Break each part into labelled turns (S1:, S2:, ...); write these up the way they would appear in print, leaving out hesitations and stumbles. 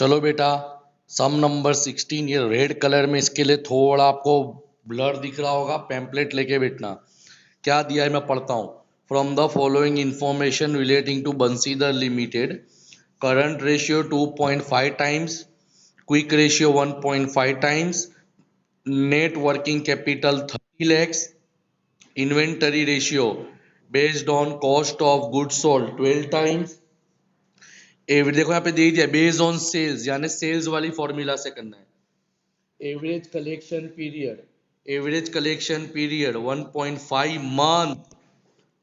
S1: चलो बेटा, सम नंबर 16 ये रेड कलर में, इसके लिए थोड़ा आपको ब्लर दिख रहा होगा। पैम्पलेट लेके बैठना। क्या दिया है मैं पढ़ता हूँ। From the following information relating to Bansidhar limited, current ratio 2.5 times, quick ratio 1.5 times, net working capital 30 lakhs, inventory ratio based on cost of goods sold 12 times. देखो यहाँ पे दे दिया बेस्ड ऑन सेल्स, यानी सेल्स वाली फॉर्मूला से करना है। Average collection period 1.5 month,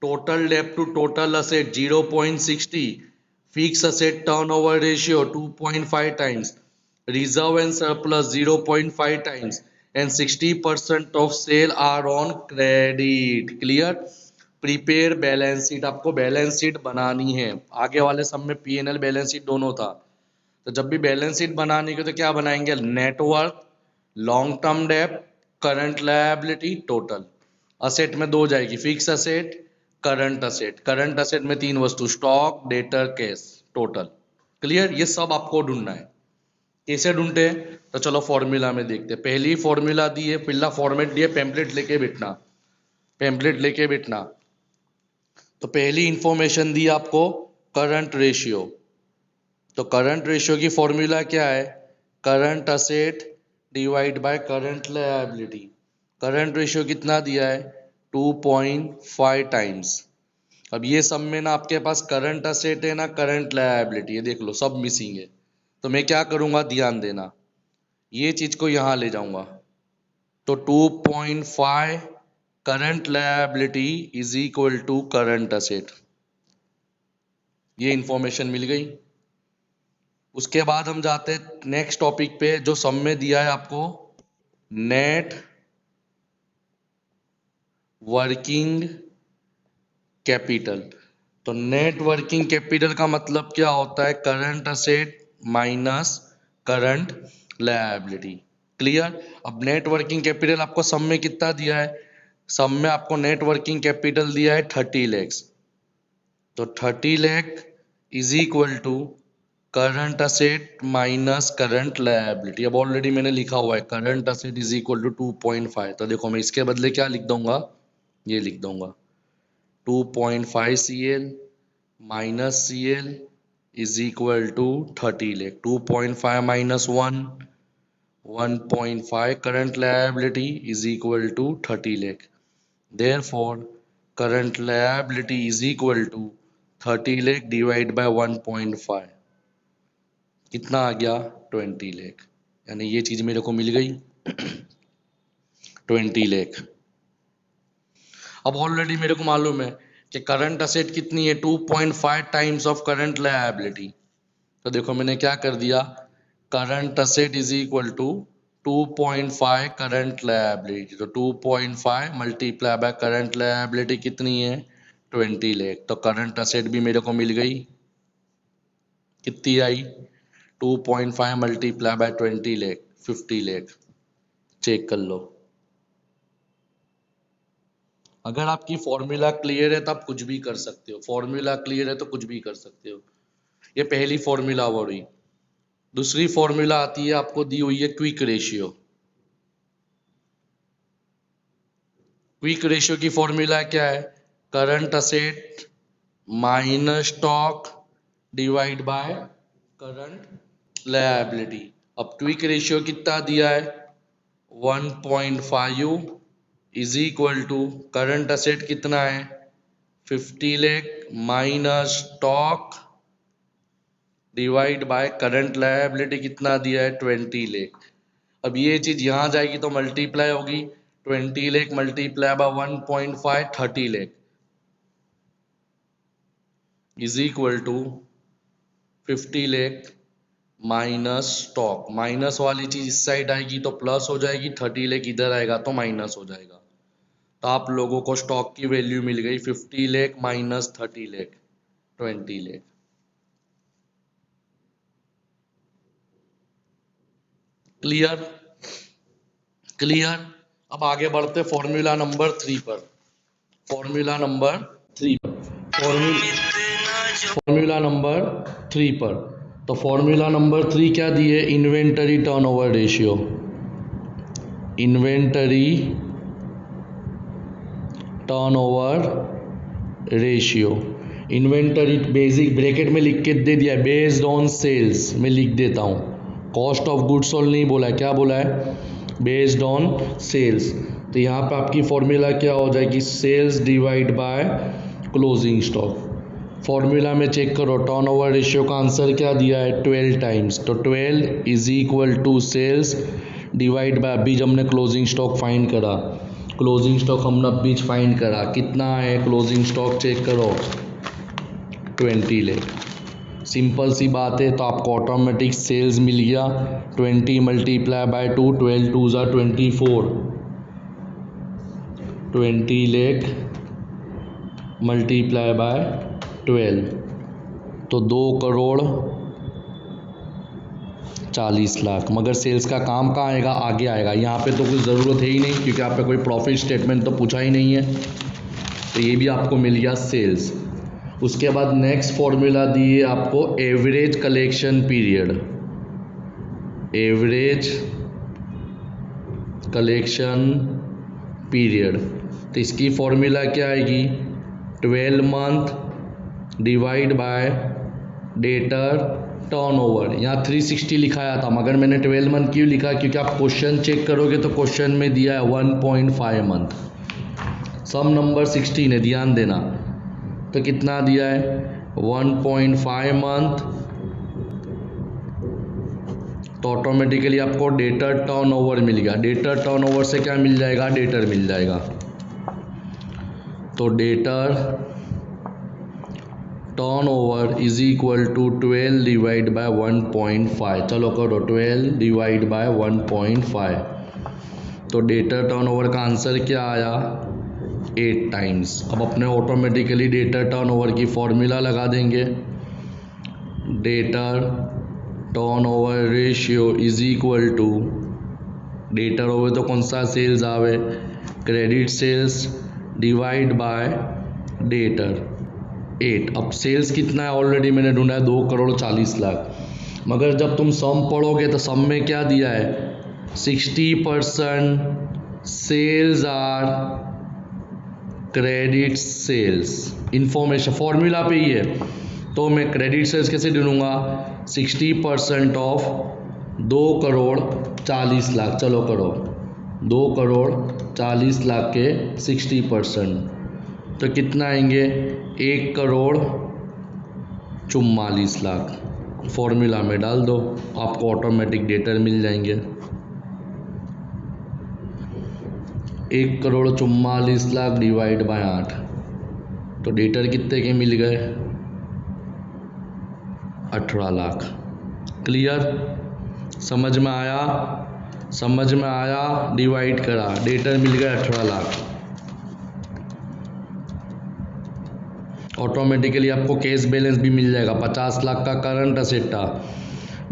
S1: total डेब्ट to total asset 0.60, fix asset turnover ratio 2.5 times, reserve and surplus 0.5 times, and 60% of sale are on credit. Clear. Prepare balance sheet, आपको balance sheet बनानी है। आगे वाले सब में P&L बैलेंस शीट दोनों था, तो जब भी बैलेंस शीट बनानी है तो क्या बनाएंगे, नेटवर्क, लॉन्ग टर्म डेब्ट, करंट लायबिलिटी, टोटल। असेट में दो जाएगी, fix asset, current asset. Current asset में तीन वस्तु, stock, debtor, cash, total. Clear. ये सब आपको ढूंढना है। कैसे ढूंढते हैं, तो चलो फॉर्मूला में देखते हैं। पहली फॉर्मूला दी है, पहला फॉर्मेट दिया, पैम्पलेट लेके बैठना, पैम्पलेट लेके बैठना। तो पहली इंफॉर्मेशन दी आपको करंट रेशियो। तो करंट रेशियो की फॉर्मूला क्या है, current asset divide by current liability. Current ratio कितना दिया है, 2.5 टाइम्स। अब ये सब में ना आपके पास करंट असेट है ना करंट लायबिलिटी है, देख लो सब मिसिंग है। तो मैं क्या करूंगा, ध्यान देना, ये चीज को यहां ले जाऊंगा। तो 2.5 current liability is equal to current asset. ये इंफॉर्मेशन मिल गई। उसके बाद हम जाते हैं नेक्स्ट टॉपिक पे, जो सम में दिया है आपको, नेट वर्किंग कैपिटल। तो नेट वर्किंग कैपिटल का मतलब क्या होता है, current asset minus current liability. Clear. अब नेट वर्किंग कैपिटल आपको सम में कितना दिया है, सम में आपको नेट वर्किंग कैपिटल दिया है 30 lakhs। तो 30 lakh is equal to current asset minus current liability. अब ऑलरेडी मैंने लिखा हुआ है current asset is equal to 2.5। तो देखो मैं इसके बदले क्या लिख दूंगा, ये लिख दूंगा 2.5 CL minus CL is equal to 30 lakh। 2.5 minus 1, 1.5 current liability is equal to 30 lakh। Therefore, current liability is equal to 30 lakh divide by 1.5। कितना आ गया, 20 लाख। यानी ये चीज मेरे को मिल गई 20 लाख। अब ऑलरेडी मेरे को मालूम है कि करंट असेट कितनी है, 2.5 टाइम्स ऑफ करंट लायबिलिटी। तो देखो मैंने क्या कर दिया, current asset is equal to 2.5 current liability. तो 2.5 मल्टीप्लाई बाय करंट लायबिलिटी कितनी है, 20 लाख। तो करंट असेट भी मेरे को मिल गई, कितनी आई, 2.5 multiply by 20 lakh, 50 lakh. Check कर लो। अगर आपकी फॉर्मूला क्लियर है तो आप कुछ भी कर सकते हो, फॉर्मूला क्लियर है तो कुछ भी कर सकते हो। ये पहली फॉर्मूला हुई। दूसरी फॉर्मूला आती है, आपको दी हुई है क्विक रेशियो। क्विक रेशियो की फॉर्मूला क्या है, current asset minus stock divide by current liability. अब क्विक रेशियो कितना दिया है, 1.5 is equal to current asset कितना है, 50 lakh minus stock divide by current liability कितना दिया है, 20 लाख। अब ये चीज यहां जाएगी तो मल्टीप्लाई होगी, 20 lakh multiply by 1.5, 30 lakh is equal to 50 lakh minus stock. Minus वाली चीज इस साइड आएगी तो प्लस हो जाएगी, 30 लाख इधर आएगा तो माइनस हो जाएगा। तो आप लोगों को स्टॉक की वैल्यू मिल गई 50 lakh minus 30 lakh, 20 lakh. Clear, clear. अब आगे बढ़ते फॉर्मूला नंबर 3 पर। फॉर्मूला नंबर 3 पर, फॉर्मूला नंबर 3 पर। तो फॉर्मूला नंबर 3 क्या दिए, inventory turnover ratio. Inventory turnover ratio, inventory basic bracket में लिख के दे दिया है, बेस्ड ऑन सेल्स में लिख देता हूँ, कॉस्ट ऑफ गुड्स सोल्ड नहीं बोला है, क्या बोला है, बेस्ड ऑन सेल्स। तो यहाँ पे आपकी फॉर्मूला क्या हो जाएगी, sales divide by closing stock. Formula में चेक करो, टर्नओवर रेशियो का आंसर क्या दिया है, 12 टाइम्स। तो 12 is equal to sales divide by, अभी जब हमने क्लोजिंग स्टॉक फाइंड करा, क्लोजिंग स्टॉक हमने अभी फाइंड करा, कितना है क्लोजिंग स्टॉक, चेक करो 20 लाख। सिंपल सी बात है, तो आपको ऑटोमेटिक सेल्स मिल गया, 20 मल्टीप्लाई बाय 2, 12 2 ज़ा 24, 20 लाख मल्टीप्लाई बाय 12, तो 2,40,00,000। मगर सेल्स का काम कहाँ आएगा, आगे आएगा, यहाँ पे तो कुछ ज़रूरत है ही नहीं, क्योंकि आप पे कोई प्रॉफिट स्टेटमेंट तो पूछा ही नहीं है। तो ये भी आपको मिल गया सेल्स। उसके बाद नेक्स्ट फॉर्मूला दिए आपको average collection period. Average collection period, तो इसकी फॉर्मूला क्या आएगी, 12 month divide by debtor turnover. यहाँ 360 लिखाया था, मगर मैंने 12 मंथ क्यों लिखा, क्योंकि आप क्वेश्चन चेक करोगे तो क्वेश्चन में दिया है 1.5 मंथ, सम नंबर 16 है, ध्यान देना। तो कितना दिया है, 1.5 मंथ, तो ऑटोमेटिकली आपको डेटर टर्नओवर मिल गया। डेटर टर्नओवर से क्या मिल जाएगा, डेटर मिल जाएगा। तो debtor turnover is equal to 12 divide by 1.5। चलो करो, 12 डिवाइड बाय 1.5, तो डेटर टर्नओवर का आंसर क्या आया, 8 टाइम्स। अब अपने ऑटोमेटिकली डेटर टर्नओवर की फॉर्मूला लगा देंगे, debtor turnover ratio is equal to, debtor होवे तो कौन सा, सेल्स आवे, credit sales divide by debtor 8। अब सेल्स कितना है, ऑलरेडी मैंने ढूंढा है, 2,40,00,000। मगर जब तुम सम पढ़ोगे तो सम में क्या दिया है, 60% sales are credit sales. Information formula पे ही है, तो मैं क्रेडिट सेल्स कैसे ढूंढूंगा, 60% ऑफ 2,40,00,000। चलो करो, 2,40,00,000 के 60%, तो कितना आएंगे, 1,44,00,000। फॉर्मूला में डाल दो, आपको ऑटोमेटिक डेटर मिल जाएंगे। 1,44,00,000 डिवाइड बाय 8, तो डेटर कितने के मिल गए, 18 लाख। क्लियर, समझ में आया, समझ में आया, डिवाइड करा, डेटर मिल गया 18 लाख। ऑटोमेटिकली आपको कैश बैलेंस भी मिल जाएगा, 50 लाख का करंट असेट था,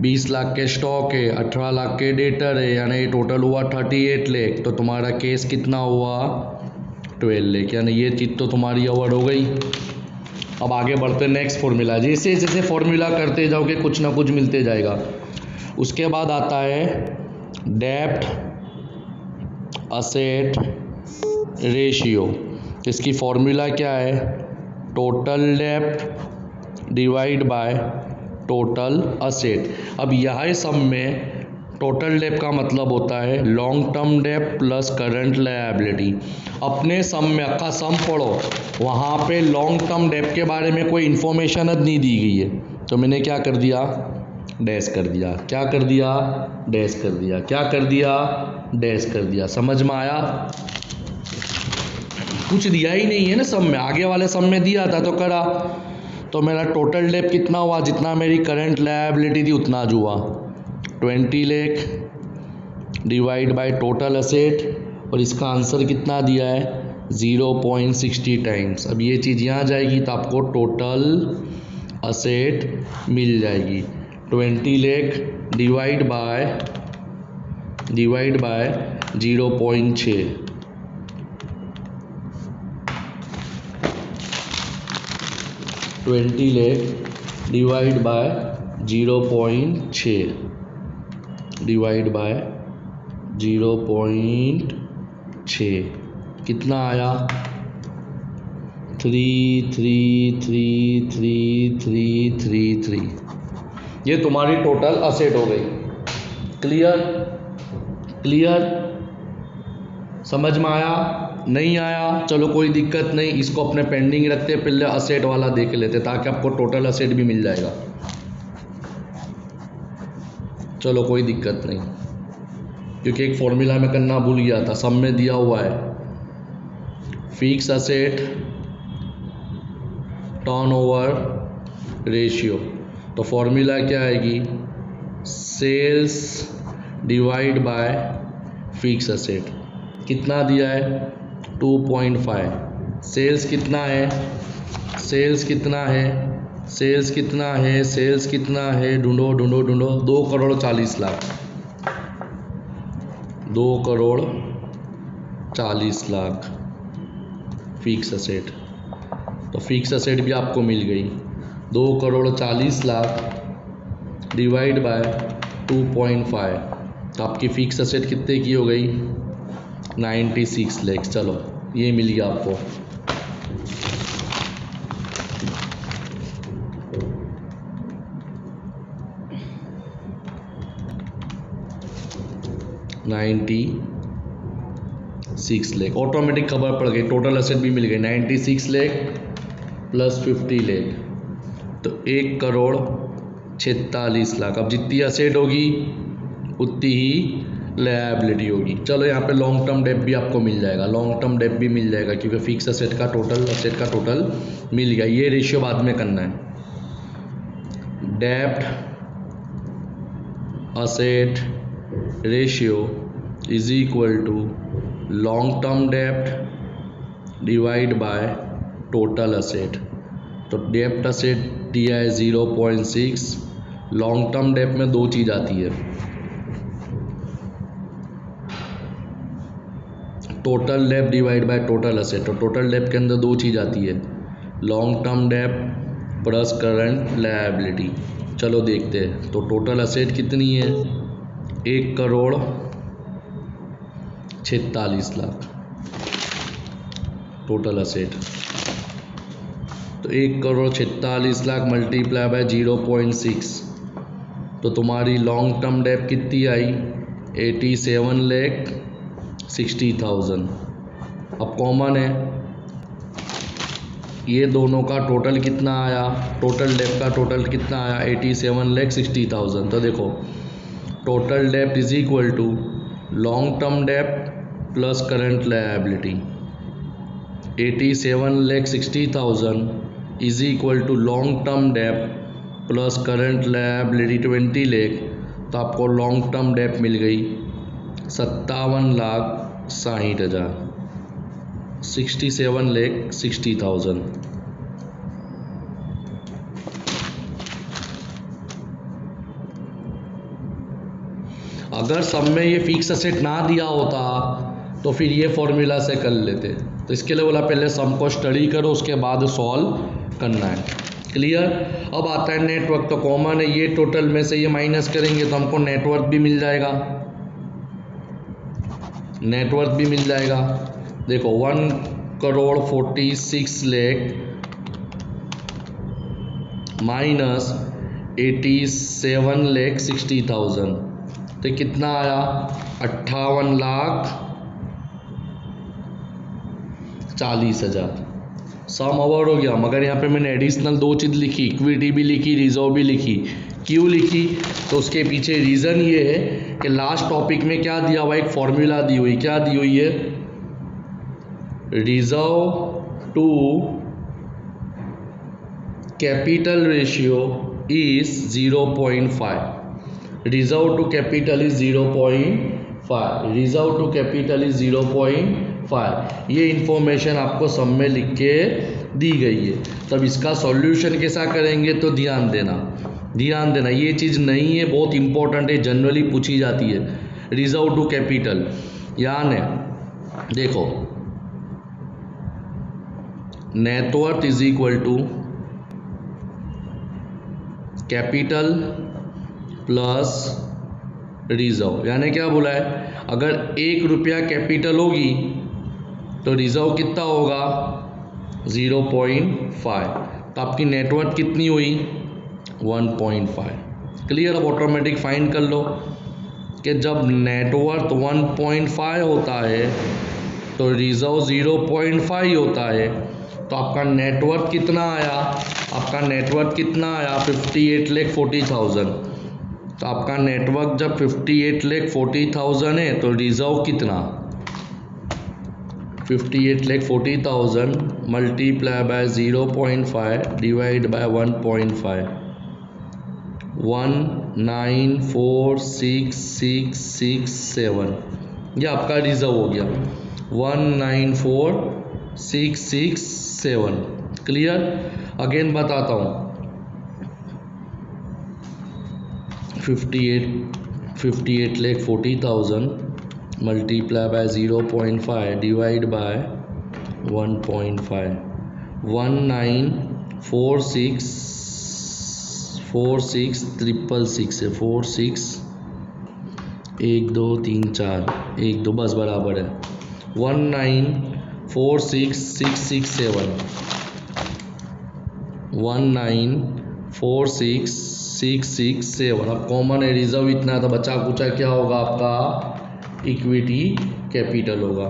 S1: 20 लाख के स्टॉक है, 18 लाख के डेटर है, यानी टोटल हुआ 38 लाख। तो तुम्हारा कैश कितना हुआ, 12 लाख, यानी ये चीज़ तो तुम्हारी अवॉर्ड हो गई। अब आगे बढ़ते नेक्स्ट फॉर्मूला, जैसे जैसे फॉर्मूला करते जाओगे कुछ ना कुछ मिलते जाएगा। उसके बाद आता है डेब्ट असेट रेशियो। इसकी फॉर्मूला क्या है, टोटल डेब्ट डिवाइड बाय टोटल असेट। अब यह सब में टोटल डेब्ट का मतलब होता है लॉन्ग टर्म डेब्ट प्लस करंट लायबिलिटी। अपने सम में का सम पढ़ो, वहाँ पे लॉन्ग टर्म डेब्ट के बारे में कोई इन्फॉर्मेशन नहीं दी गई है, तो मैंने क्या कर दिया, डैश कर दिया। क्या कर दिया, डैश कर दिया। क्या कर दिया, डैश कर दिया। समझ में आया, कुछ दिया ही नहीं है ना सम में, आगे वाले सम में दिया था तो करा। तो मेरा टोटल डेब्ट कितना हुआ, जितना मेरी करंट लायबिलिटी थी उतना आज हुआ, 20 lakh divide by total asset, और इसका आंसर कितना दिया है, 0.60 टाइम्स। अब ये चीज़ यहाँ जाएगी तो आपको टोटल असेट मिल जाएगी, 20 lakh divide by 0.6, 20 lakh divide by 0.6 divide by 0.6 कितना आया 3333333। ये तुम्हारी टोटल असेट हो गई। क्लियर? क्लियर? समझ में आया? नहीं आया? चलो कोई दिक्कत नहीं, इसको अपने पेंडिंग रखते, पहले असेट वाला देख लेते ताकि आपको टोटल असेट भी मिल जाएगा। चलो कोई दिक्कत नहीं, क्योंकि एक फॉर्मूला में करना भूल गया था, सब में दिया हुआ है फिक्स असेट टर्नओवर रेशियो। तो फॉर्मूला क्या आएगी, sales divide by fix asset. कितना दिया है 2.5। सेल्स कितना है, सेल्स कितना है, सेल्स कितना है, सेल्स कितना है, ढूंढो ढूंढो ढूंढो, 2,40,00,000, 2,40,00,000 फिक्स असेट। तो फिक्स असेट भी आपको मिल गई, 2,40,00,000 डिवाइड बाय 2.5, तो आपकी फिक्स असेट कितने की हो गई 96 लाख। चलो ये मिल गया आपको। $96 ऑटोमेटिक खबर पड़ गई, टोटल असेट भी मिल गई 96 लाख प्लस 50 लाख, तो 1,46,00,000। अब जितनी असेट होगी उतनी ही लायबिलिटी होगी। चलो यहाँ पे लॉन्ग टर्म डेट भी आपको मिल जाएगा, लॉन्ग टर्म डेट भी मिल जाएगा, क्योंकि फिक्स असेट का टोटल मिल गया। ये रेशियो बाद में करना है, डेब्ट asset ratio is equal to long term डेब्ट डिवाइड बाय टोटल असेट। तो डेब्ट असेट दिया है 0.6, लॉन्ग टर्म डेब्ट में दो चीज़ आती है, टोटल डेब्ट डिवाइड बाय टोटल असेट। तो टोटल डेब्ट के अंदर दो चीज़ आती है, लॉन्ग टर्म डेब्ट प्लस करंट लायबिलिटी। चलो देखते हैं, तो टोटल असेट कितनी है 1,46,00,000 टोटल असेट। तो 1,46,00,000 मल्टीप्लाई बाय 0.6, तो तुम्हारी लॉन्ग टर्म डेब्ट कितनी आई 87,60,000। अब कॉमन है, ये दोनों का टोटल कितना आया, टोटल डेब्ट का टोटल कितना आया 87,60,000। तो देखो टोटल डेब्ट is equal to long term डेब्ट plus current liability. 87,60,000 is equal to long term डेब्ट प्लस करंट लायबिलिटी 20 लाख। तो आपको लॉन्ग टर्म डेब्ट मिल गई 57,60,000, 67,60,000। अगर सब में ये फिक्स असेट ना दिया होता तो फिर ये फॉर्मूला से कर लेते। तो इसके लिए बोला पहले सम को स्टडी करो, उसके बाद सॉल्व करना है। क्लियर? अब आता है नेटवर्क। तो कॉमन है, ये टोटल में से ये माइनस करेंगे तो हमको नेटवर्क भी मिल जाएगा, नेटवर्क भी मिल जाएगा। देखो 1,46,00,000 माइनस 87,60,000, तो कितना आया 58,40,000। सम ओवर हो गया, मगर यहाँ पे मैंने एडिशनल दो चीज़ लिखी, इक्विटी भी लिखी, रिजर्व भी लिखी। क्यों लिखी? तो उसके पीछे रीज़न ये है कि लास्ट टॉपिक में क्या दिया हुआ, एक फॉर्मूला दी हुई, क्या दी हुई है, reserve to capital ratio is 0.5, reserve to capital is 0.5, reserve to capital is 0.5। ये इंफॉर्मेशन आपको सब में लिख के दी गई है। तब इसका सॉल्यूशन कैसा करेंगे, तो ध्यान देना, ध्यान देना, ये चीज़ नहीं है, बहुत इंपॉर्टेंट है, जनरली पूछी जाती है। रिजर्व टू कैपिटल यानी देखो net worth is equal to capital plus reserve, यानी क्या बोला है, अगर 1 रुपया कैपिटल होगी तो रिजर्व कितना होगा 0.5, तो आपकी नेटवर्थ कितनी हुई 1.5। क्लियर। अब ऑटोमेटिक फाइंड कर लो कि जब नेटवर्थ 1.5 होता है तो रिजर्व 0.5 होता है, तो आपका नेटवर्थ कितना आया, आपका नेटवर्थ कितना आया 58,40,000। तो आपका नेटवर्क जब 58,40,000 है तो रिजर्व कितना 58,40,000 मल्टीप्लाई बाय 0.5 डिवाइड बाय 1.5, 194667, ये आपका रिजर्व हो गया 194667। क्लियर। अगेन बताता हूँ 58,40,000 मल्टीप्लाई बाय 0.5 डिवाइड बाय 1.5, 1946 है, 46 1 2 3 4 1 2 बस बराबर है 1946,667, 1946,667। अब कॉमन है, रिजर्व इतना था, बचा कुचा क्या होगा आपका इक्विटी कैपिटल होगा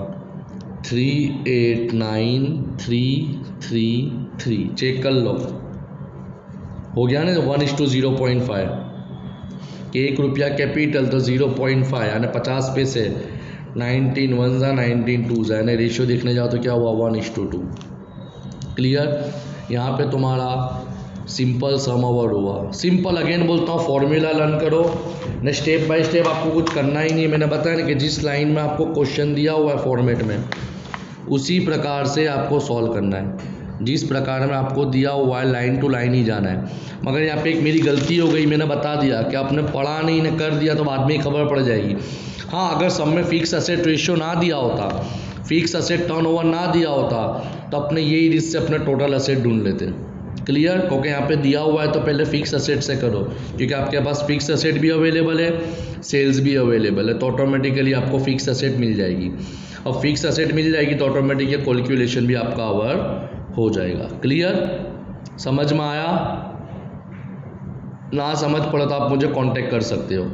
S1: 389,333। चेक कर लो, हो गया ना 1:0.5 कि 1 रुपया कैपिटल तो 0.5 यानी 50 पैसे, 19 1 जा 19 2 जा, यानी रेशियो देखने जाओ तो क्या हुआ 1:2। क्लियर। यहाँ पे तुम्हारा सिंपल सम ओवर हुआ। सिंपल अगेन बोलता हूँ, फॉर्मूला लर्न करो न, स्टेप बाय स्टेप आपको कुछ करना ही नहीं है। मैंने बताया ना कि जिस लाइन में आपको क्वेश्चन दिया हुआ है फॉर्मेट में, उसी प्रकार से आपको सॉल्व करना है, जिस प्रकार में आपको दिया हुआ है लाइन टू लाइन ही जाना है। मगर यहाँ पे एक मेरी गलती हो गई, मैंने बता दिया कि आपने पढ़ा नहीं ने कर दिया तो बाद में ही खबर पड़ जाएगी। हाँ, अगर सब में फिक्स असेट रेशियो ना दिया होता, फिक्स असेट टर्नओवर ना दिया होता, तो अपने यही रिस्क से अपने टोटल असेट ढूंढ लेते। क्लियर। क्योंकि यहाँ पे दिया हुआ है तो पहले फिक्स असेट से करो, क्योंकि आपके पास फिक्स असेट भी अवेलेबल है, सेल्स भी अवेलेबल है, तो ऑटोमेटिकली आपको फिक्स असेट मिल जाएगी। और फिक्स असेट मिल जाएगी तो ऑटोमेटिक ये कैलकुलेशन भी आपका अवर हो जाएगा। क्लियर। समझ में आया? ना समझ पड़ा तो आप मुझे कांटेक्ट कर सकते हो।